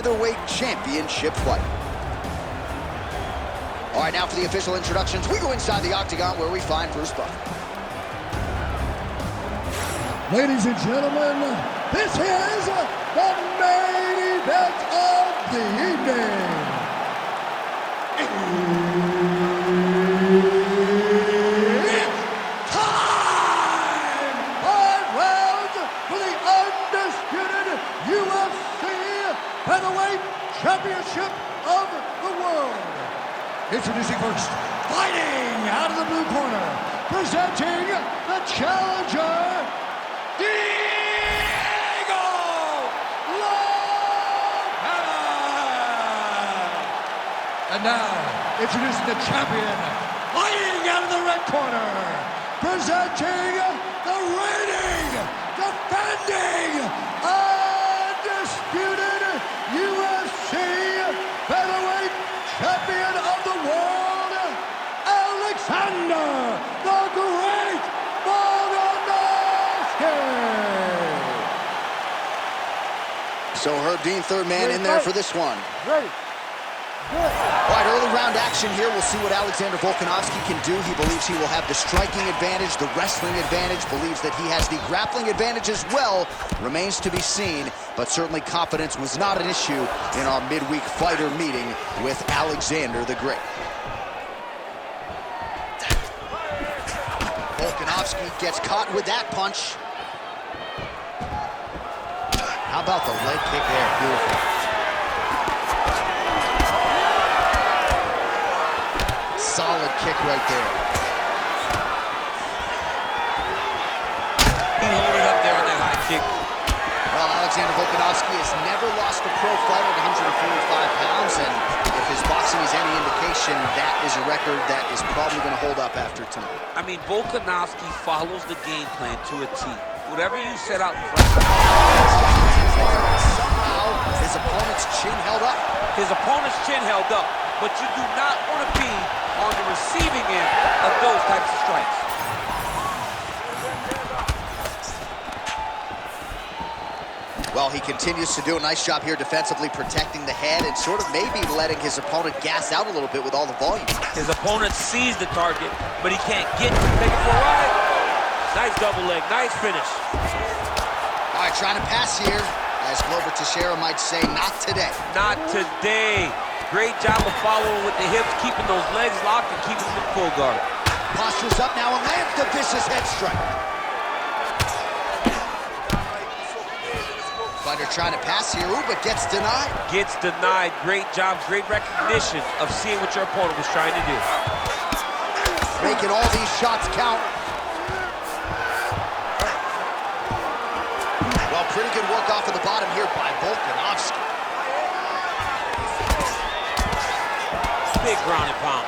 Featherweight championship fight. All right, now for the official introductions, we go inside the octagon where we find Bruce Buffer. Ladies and gentlemen, this is the main event of the evening. It's time! 5 rounds for the undisputed UFC Featherweight Championship of the world. Introducing first, fighting out of the blue corner, presenting the challenger, Diego Lopes! And now, introducing the champion, fighting out of the red corner, presenting the reigning, defending, undisputed UFC Featherweight Champion of the world, Alexander the Great Volkanovski! So Herb Dean, third man in there for this one. Ready. All right, early round action here. We'll see what Alexander Volkanovski can do. He believes he will have the striking advantage, the wrestling advantage, believes that he has the grappling advantage as well. Remains to be seen, but certainly confidence was not an issue in our midweek fighter meeting with Alexander the Great. Volkanovski gets caught with that punch. How about the leg kick there? Beautiful. Solid kick right there. He hold it up there on that high kick. Well, Alexander Volkanovski has never lost a pro fight at 145 pounds, and if his boxing is any indication, that is a record that is probably going to hold up after tonight. I mean, Volkanovski follows the game plan to a T. Whatever you set out in front of him. Somehow, his opponent's chin held up. His opponent's chin held up, but you do not want to be on the receiving end of those types of strikes. Well, he continues to do a nice job here defensively, protecting the head and sort of maybe letting his opponent gas out a little bit with all the volume. His opponent sees the target, but he can't get to take it for a ride. Nice double leg, nice finish. All right, trying to pass here. As Glover Teixeira might say, not today. Not today. Great job of following with the hips, keeping those legs locked and keeping them in full guard. Postures up now and lands the vicious head strike. Fighter trying to pass here, ooh, but gets denied. Gets denied. Great job, great recognition of seeing what your opponent was trying to do. Making all these shots count. Well, pretty good work off of the bottom here by Volkanovski. Big ground and pound.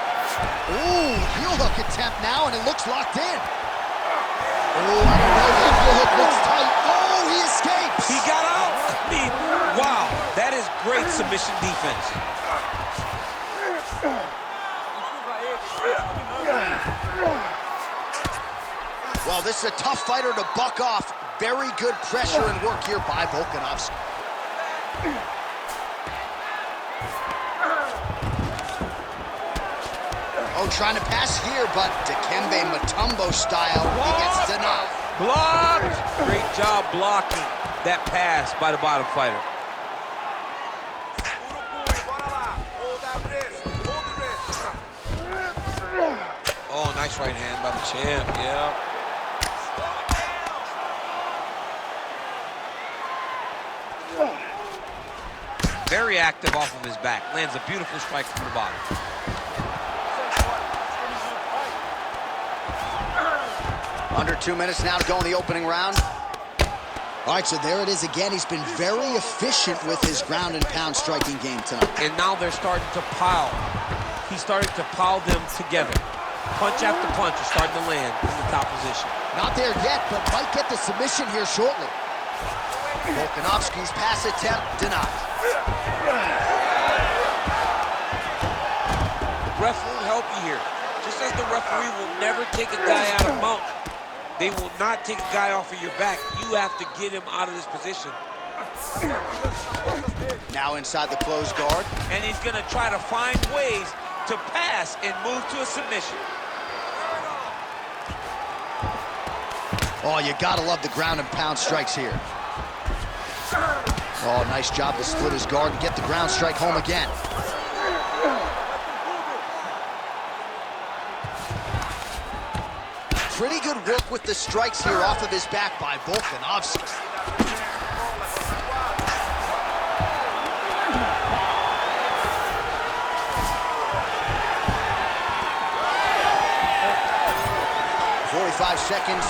Ooh, heel hook attempt now, and it looks locked in. Ooh, I don't know, that heel hook looks tight. Oh, he escapes. He got out. I mean, wow, that is great submission defense. Well, this is a tough fighter to buck off. Very good pressure and work here by Volkanovski. Oh, trying to pass here, but Dikembe Mutombo style, he gets denied. Blocked! Great job blocking that pass by the bottom fighter. Oh, nice right hand by the champ, yeah. Very active off of his back. Lands a beautiful strike from the bottom. Under 2 minutes now to go in the opening round. All right, so there it is again. He's been very efficient with his ground and pound striking game tonight. And now they're starting to pile. He's starting to pile them together. Punch after punch is starting to land in the top position. Not there yet, but might get the submission here shortly. Volkanovski's pass attempt denied. Ref will help you here. Just as the referee will never take a guy out of mount, they will not take a guy off of your back. You have to get him out of this position. Now inside the closed guard. And he's gonna try to find ways to pass and move to a submission. Oh, you gotta love the ground and pound strikes here. Oh, nice job to split his guard and get the ground strike home again. Pretty good work with the strikes here off of his back by Volkanovski. Five seconds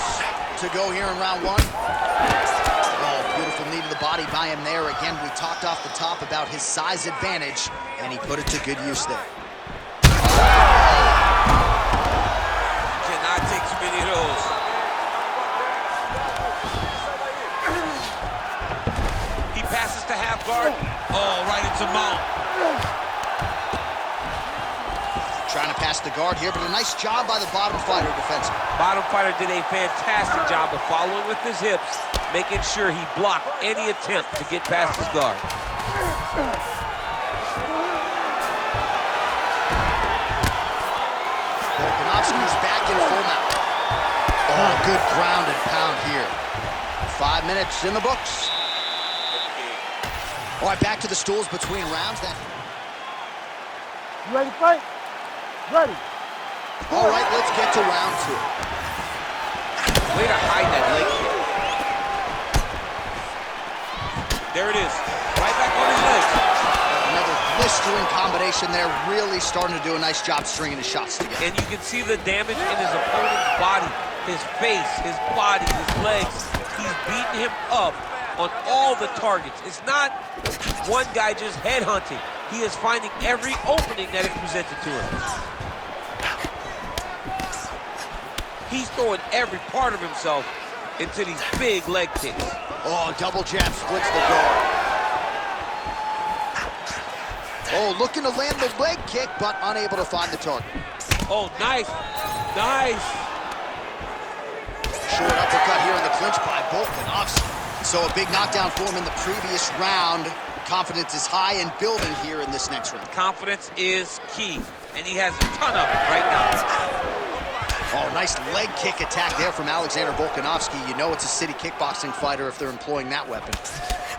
to go here in round one. Oh, beautiful knee to the body by him there. Again, we talked off the top about his size advantage, and he put it to good use there. Cannot take too many of those. He passes to half guard. Oh, right into mount. Trying to pass the guard here, but a nice job by the bottom fighter defensively. Bottom fighter did a fantastic job of following with his hips, making sure he blocked any attempt to get past his guard. Volkanovski's back in full mount. Oh, good ground and pound here. 5 minutes in the books. All right, back to the stools between rounds. You ready to fight? Ready. All right, let's get to round two. Way to hide that leg kick. There it is. Right back on his legs. Another blistering combination there, really starting to do a nice job stringing his shots together. And you can see the damage in his opponent's body, his face, his body, his legs. He's beating him up on all the targets. It's not one guy just headhunting. He is finding every opening that is presented to him. He's throwing every part of himself into these big leg kicks. Oh, double jab splits the guard. Oh, looking to land the leg kick, but unable to find the target. Oh, nice. Nice. Short uppercut here in the clinch by Volkanovski. So a big knockdown for him in the previous round. Confidence is high and building here in this next round. Confidence is key, and he has a ton of it right now. Oh, nice leg kick attack there from Alexander Volkanovski. You know it's a city kickboxing fighter if they're employing that weapon.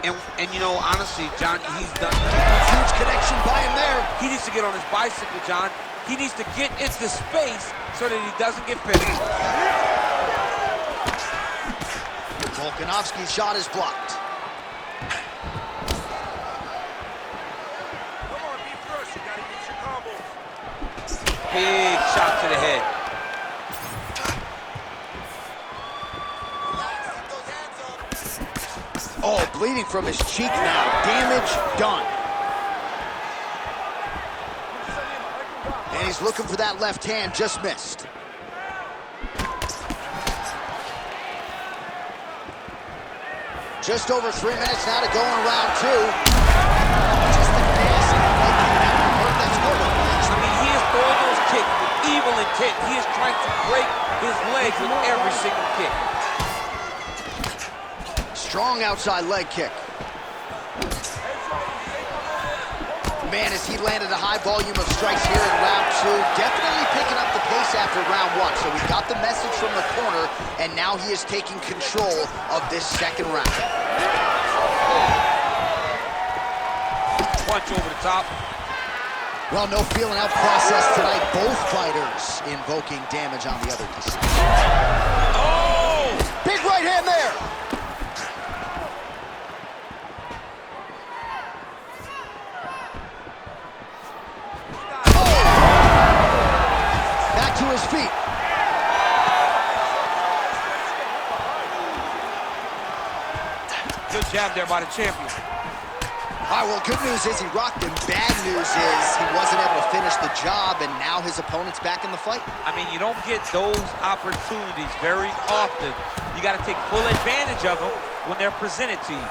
And you know, honestly, John, he's done huge connection by him there. He needs to get on his bicycle, John. He needs to get into space so that he doesn't get finished. Volkanovski's shot is blocked. Big shot to the head. Oh, bleeding from his cheek now. Damage done. And he's looking for that left hand, just missed. Just over 3 minutes now to go in round two. Just the gas and making that hurt. That's good. I mean, he is throwing those kicks with evil intent. He is trying to break his legs with every single kick. Strong outside leg kick. Man, as he landed a high volume of strikes here in round two, definitely picking up the pace after round one. So we got the message from the corner, and now he is taking control of this second round. Punch over the top. Well, no feeling out process tonight. Both fighters invoking damage on the other side. Oh! Big right hand there. To his feet. Good jab there by the champion. All right, well, good news is he rocked him. Bad news is he wasn't able to finish the job, and now his opponent's back in the fight. I mean, you don't get those opportunities very often. You got to take full advantage of them when they're presented to you.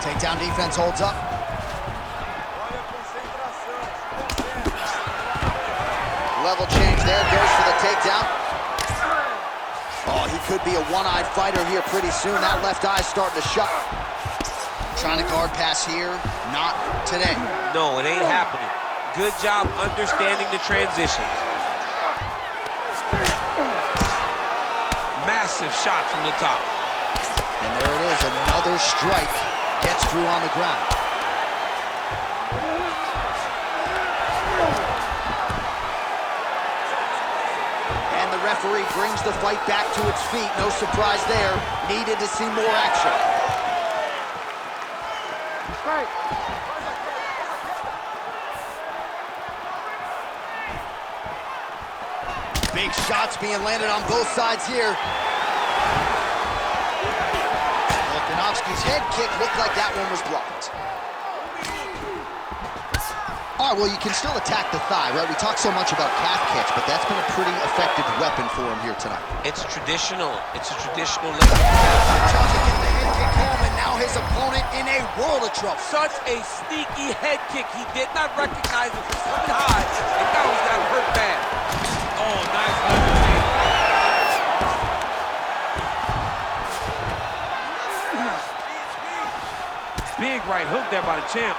Takedown defense holds up. Level change there, goes for the takedown. Oh, he could be a one-eyed fighter here pretty soon. That left eye's starting to shut. Trying to guard pass here, not today. No, it ain't happening. Good job understanding the transitions. Massive shot from the top. And there it is, another strike. Gets through on the ground. And the referee brings the fight back to its feet. No surprise there. Needed to see more action. Strike. Big shots being landed on both sides here. Volkanovski's head kick looked like that one was blocked. All right, well, you can still attack the thigh, right? We talk so much about calf kicks, but that's been a pretty effective weapon for him here tonight. It's traditional. It's a traditional Trying to get the head kick home, and now his opponent in a world of trouble. Such a sneaky head kick. He did not recognize it was coming high, and now he's got hurt bad. Oh, nice leverage. Big right hook there by the champ.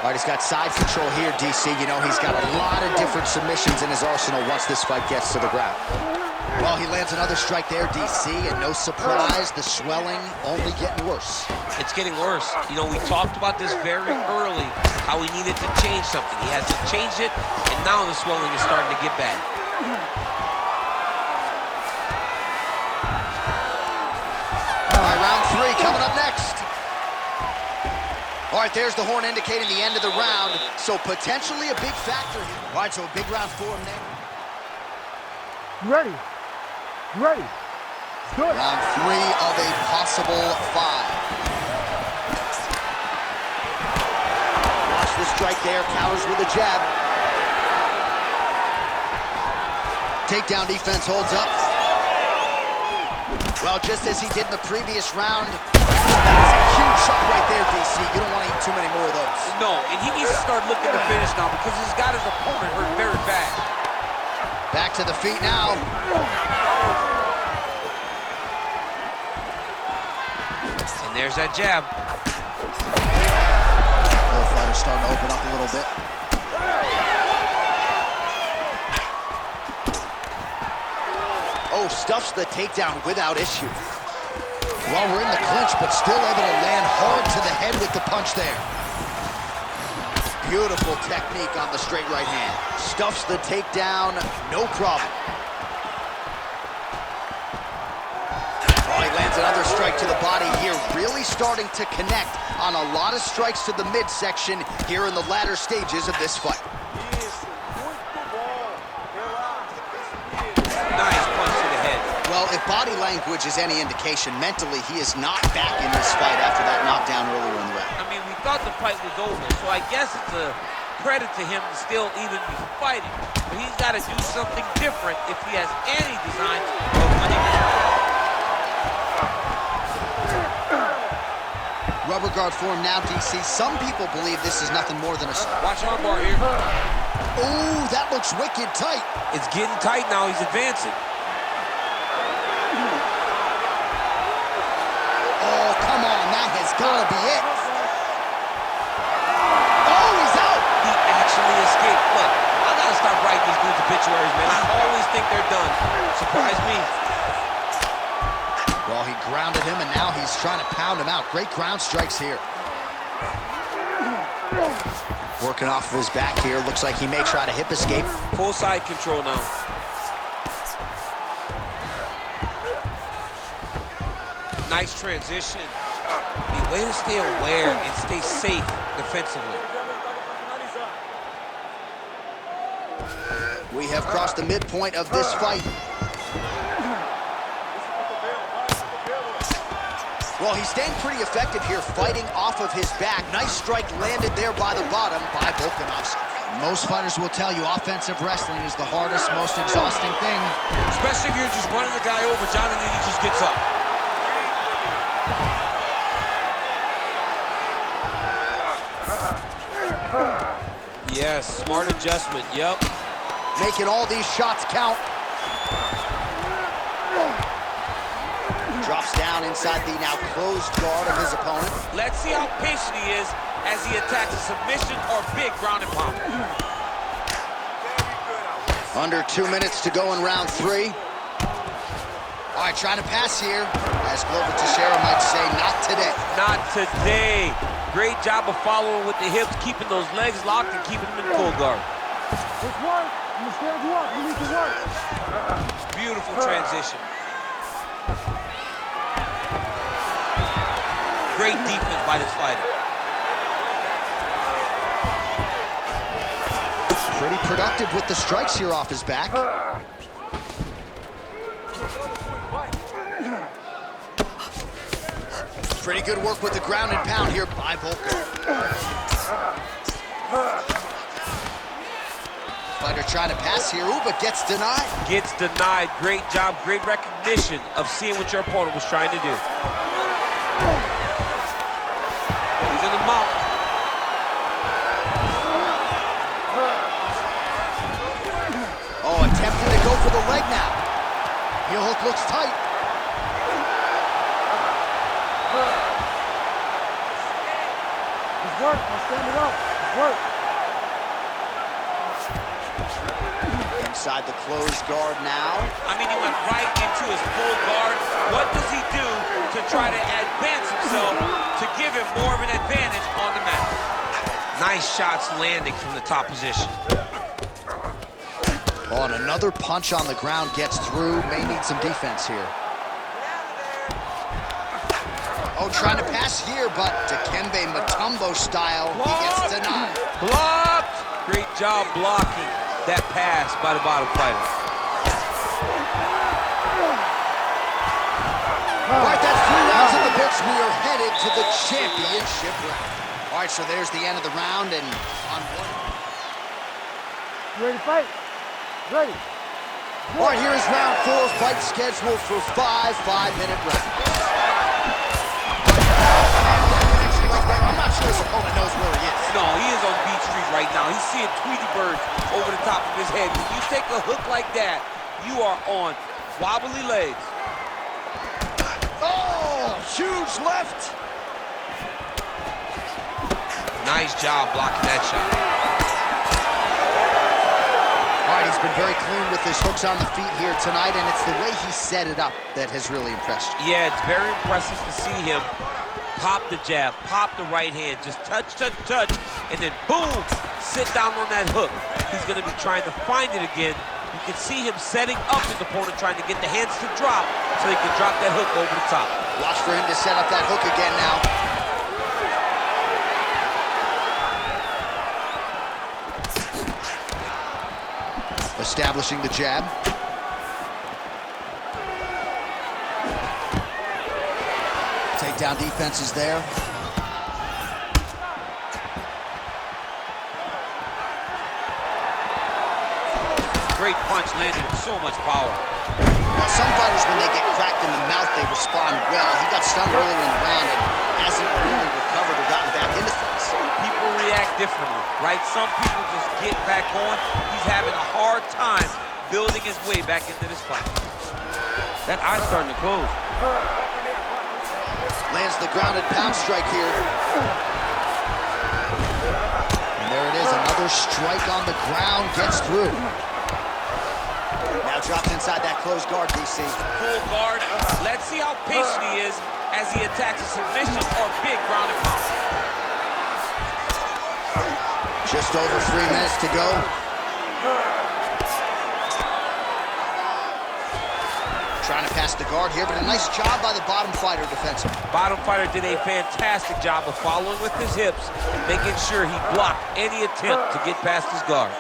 All right, he's got side control here, DC. You know, he's got a lot of different submissions in his arsenal once this fight gets to the ground. Well, he lands another strike there, DC, and no surprise, the swelling only getting worse. It's getting worse. You know, we talked about this very early, how he needed to change something. He hasn't changed it, and now the swelling is starting to get bad. All right, round 3 coming up next. All right, there's the horn indicating the end of the round, so potentially a big factor here. All right, so a big round for him there. You ready? You ready? Let's do it. Round 3 of a possible 5. Watch the strike there, counters with a jab. Takedown defense holds up. Well, just as he did in the previous round, that is a huge shot right there, DC. You don't want to eat too many more of those. No, and he needs to start looking to finish now because he's got his opponent hurt very bad. Back to the feet now. And there's that jab. Both fighters starting to open up a little bit. Oh, stuffs the takedown without issue. Well, we're in the clinch, but still able to land hard to the head with the punch there. Beautiful technique on the straight right hand. Stuffs the takedown, no problem. Oh, he lands another strike to the body here, really starting to connect on a lot of strikes to the midsection here in the latter stages of this fight. Nice punch to the head. Well, if body language is any indication, mentally he is not back in this fight after that knockdown earlier in the round. I mean, we thought the fight was over, so I guess it's a credit to him to still even be fighting. But he's got to do something different if he has any designs of winning this fight. Rubber guard for him now, DC. Some people believe this is nothing more than a... Watch armbar here. Oh, that looks wicked tight. It's getting tight now. He's advancing. Oh, come on. That has got to be it. Oh, he's out. He actually escaped. Look, I got to stop writing these dudes obituaries, man. I always think they're done. Surprise me. Well, he grounded him, and now he's trying to pound him out. Great ground strikes here. Working off of his back here. Looks like he may try to hip escape. Full side control now. Nice transition. The way to stay aware and stay safe defensively. We have crossed the midpoint of this fight. Well, he's staying pretty effective here, fighting off of his back. Nice strike landed there by the bottom by Volkanovski. Most fighters will tell you offensive wrestling is the hardest, most exhausting thing. Especially if you're just running the guy over, John, and then he just gets up. Yes, smart adjustment, yep. Making all these shots count. Drops down inside the now closed guard of his opponent. Let's see how patient he is as he attacks a submission or big ground and pound. Under 2 minutes to go in round 3. All right, trying to pass here. As Glover Teixeira might say, not today. Not today. Great job of following with the hips, keeping those legs locked and keeping them in full guard. Let's work. I'm gonna stand you up. You need to work. Beautiful transition. Great defense by this fighter. Pretty productive with the strikes here off his back. Pretty good work with the ground and pound here by Volko. Fighter trying to pass here, ooh, but gets denied. Gets denied. Great job, great recognition of seeing what your opponent was trying to do. He's in the mount. Oh, attempting to go for the leg now. Heel hook looks tight. Let's work. Let's stand it up. Let's work. Inside the closed guard now. I mean, he went right into his full guard. What does he do to try to advance himself to give him more of an advantage on the mat? Nice shots landing from the top position. Oh, and another punch on the ground gets through. May need some defense here. Oh, trying to pass here, but Dikembe Mutombo style, he gets denied. Blocked! Great job blocking that pass by the bottom fighter. All right, that's 3 rounds in the books. We are headed to the championship round. All right, so there's the end of the round, and on one. You ready to fight? Ready. All right, here is round 4, fight scheduled for 5 5-minute rounds. I'm not sure his opponent knows where he is. No, he is on Beach Street right now. He's seeing Tweety Birds over the top of his head. When you take a hook like that, you are on wobbly legs. Oh, huge left. Nice job blocking that shot. All right, he's been very clean with his hooks on the feet here tonight, and it's the way he set it up that has really impressed you. Yeah, it's very impressive to see him pop the jab, pop the right hand, just touch, touch, touch, and then boom, sit down on that hook. He's gonna be trying to find it again. You can see him setting up his opponent, trying to get the hands to drop so he can drop that hook over the top. Watch for him to set up that hook again now. Establishing the jab. Takedown defense is there. Great punch landed with so much power. Now, some fighters, when they get cracked in the mouth, they respond well. He got stunned earlier in the round and hasn't really recovered or gotten back into things. People react differently, right? Some people just get back on. He's having a hard time building his way back into this fight. That eye's starting to close. Lands the grounded pound strike here. And there it is, another strike on the ground, gets through. Now drops inside that closed guard, DC. Full guard. Let's see how patient he is as he attacks a submission or big ground and pound. Just over 3 minutes to go. Trying to pass the guard here, but a nice job by the bottom fighter defensively. Bottom fighter did a fantastic job of following with his hips, making sure he blocked any attempt to get past his guard.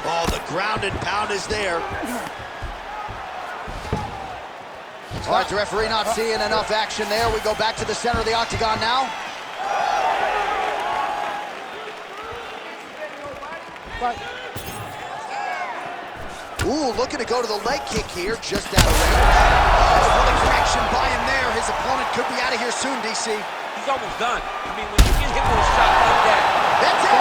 Oh, the grounded pound is there. All right, the referee not seeing enough action there. We go back to the center of the octagon now. Fight. Ooh, looking to go to the leg kick here, just out of range. Oh, what a connection by him there. His opponent could be out of here soon, DC. He's almost done. I mean, when you get hit with a shot like that. That's it.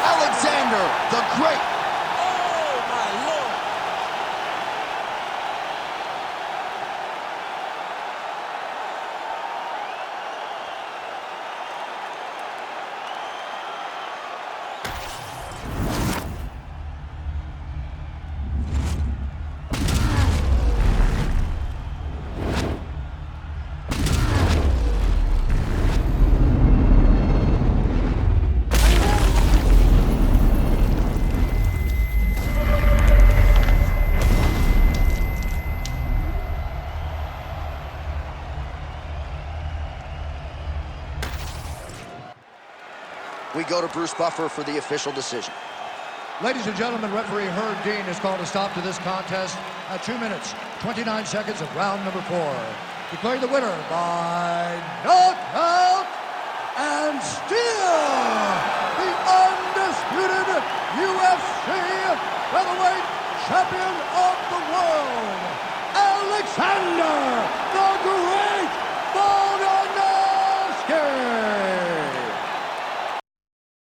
Alexander the Great. Oh, my Lord. We go to Bruce Buffer for the official decision. Ladies and gentlemen, referee Herb Dean has called a stop to this contest at 2 minutes, 29 seconds of round number 4. Declaring the winner by knockout and still the undisputed UFC featherweight champion of the world, Alexander